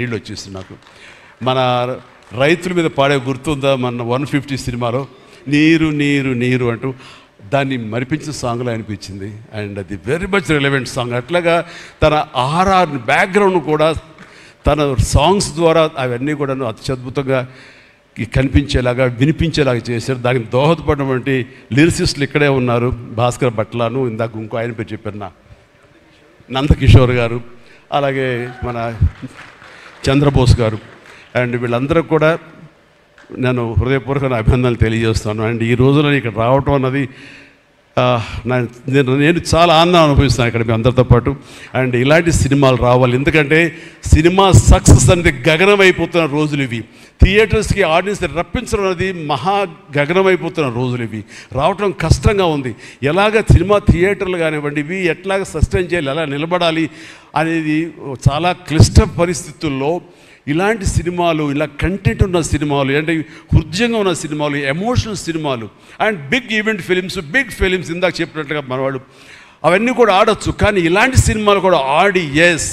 నీళ్ళు వచ్చేసి నాకు మన రైతుల మీద పాడే గుర్తుందా మన 150 సినిమాలో నీరు నీరు నీరు అంటూ దాన్ని మరిపించిన సాంగ్లో అనిపించింది. అండ్ అది వెరీ మచ్ రిలవెంట్ సాంగ్. అట్లాగా తన ఆర్ఆర్ బ్యాక్గ్రౌండ్ కూడా తన సాంగ్స్ ద్వారా అవన్నీ కూడా అత్యద్భుతంగా కనిపించేలాగా వినిపించేలాగా చేశారు. దానికి దోహదపడినటువంటి లిరిసిస్టులు ఇక్కడే ఉన్నారు. భాస్కర్ భట్లాను, ఇందాక ఇంకో ఆయన పేరు చెప్పారు నందకిషోర్ గారు, అలాగే మన చంద్రబోస్ గారు. అండ్ వీళ్ళందరూ కూడా నేను హృదయపూర్వక అభినందనలు తెలియజేస్తాను. అండ్ ఈ రోజున ఇక్కడ రావటం అన్నది నేను చాలా ఆనందం అనుభవిస్తాను ఇక్కడ మీ అందరితో పాటు. అండ్ ఇలాంటి సినిమాలు రావాలి, ఎందుకంటే సినిమా సక్సెస్ అనేది గగనమైపోతున్న రోజులు ఇవి. థియేటర్స్కి ఆడియన్స్ రప్పించడం అనేది మహా గగనమైపోతున్న రోజులు ఇవి. రావటం కష్టంగా ఉంది. ఎలాగ సినిమా థియేటర్లు కానివ్వండి ఇవి ఎట్లాగ సస్టైన్ చేయాలి, ఎలా నిలబడాలి అనేది చాలా క్లిష్ట పరిస్థితుల్లో ఇలాంటి సినిమాలు, ఇలా కంటెంట్ ఉన్న సినిమాలు, అంటే హృదయంగా ఉన్న సినిమాలు, ఎమోషనల్ సినిమాలు and big event films, big films ఇందాక చెప్పినట్టుగా మనవాళ్ళు అవన్నీ కూడా ఆడొచ్చు. కానీ ఇలాంటి సినిమాలు కూడా ఆడి ఎస్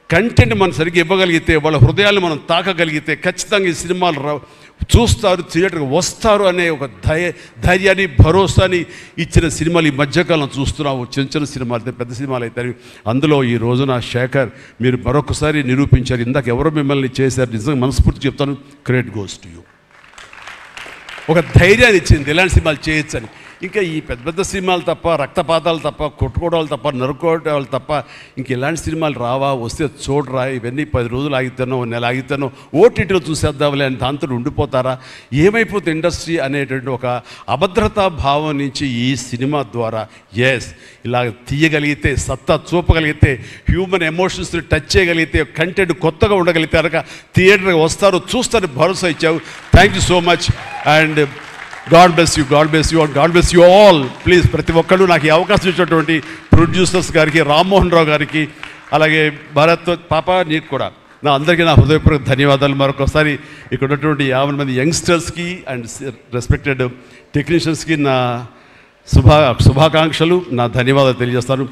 కంటెంట్ మనం సరిగ్గా ఇవ్వగలిగితే, వాళ్ళ హృదయాలను మనం తాకగలిగితే ఖచ్చితంగా ఈ సినిమాలు చూస్తారు, థియేటర్కి వస్తారు అనే ఒక ధైర్యాన్ని భరోసాని ఇచ్చిన సినిమాలు ఈ మధ్యకాలం చూస్తున్నాము. చిన్న చిన్న సినిమాలు అయితే పెద్ద సినిమాలు అయితే అందులో ఈ రోజున శేఖర్ మీరు మరొకసారి నిరూపించారు. ఇందాక ఎవరో మిమ్మల్ని చేశారు, నిజంగా మనస్ఫూర్తి చెప్తాను, క్రెడిట్ గోస్ టు యూ. ఒక ధైర్యాన్ని ఇచ్చింది ఇలాంటి సినిమాలు చేయొచ్చని. ఇంకా ఈ పెద్ద పెద్ద సినిమాలు తప్ప, రక్తపాతాలు తప్ప, కొట్టుకోవడాలు తప్ప, నరుకోవడాలు తప్ప ఇంక ఇలాంటి సినిమాలు రావా, వస్తే చూడరా, ఇవన్నీ 10 రోజులు ఆగితేనో నెల ఆగితేనో ఓటీటీలో చూసేద్దాంలే అని దాంతో ఉండిపోతారా, ఏమైపోతే ఇండస్ట్రీ అనేటువంటి ఒక అభద్రతా భావం నుంచి ఈ సినిమా ద్వారా ఎస్ ఇలా తీయగలిగితే, సత్తా చూపగలిగితే, హ్యూమన్ ఎమోషన్స్ని టచ్ చేయగలిగితే, కంటెంట్ కొత్తగా ఉండగలిగితే కనుక థియేటర్కి వస్తారు, చూస్తారు భరోసా ఇచ్చావు. Thank you so much. And God bless you, God bless you, and God bless you all. Please ప్రతి ఒక్కళ్ళు నాకు ఈ అవకాశం ఇచ్చినటువంటి ప్రొడ్యూసర్స్ గారికి, రామ్మోహన్ రావు గారికి, అలాగే భారత్ పాప నీకు కూడా నా అందరికీ నా హృదయపూర్వక ధన్యవాదాలు. మరొకసారి ఇక్కడ ఉన్నటువంటి 50 మంది యంగ్స్టర్స్కి అండ్ రెస్పెక్టెడ్ టెక్నీషియన్స్కి నా శుభాకాంక్షలు, నా ధన్యవాదాలు తెలియజేస్తాను.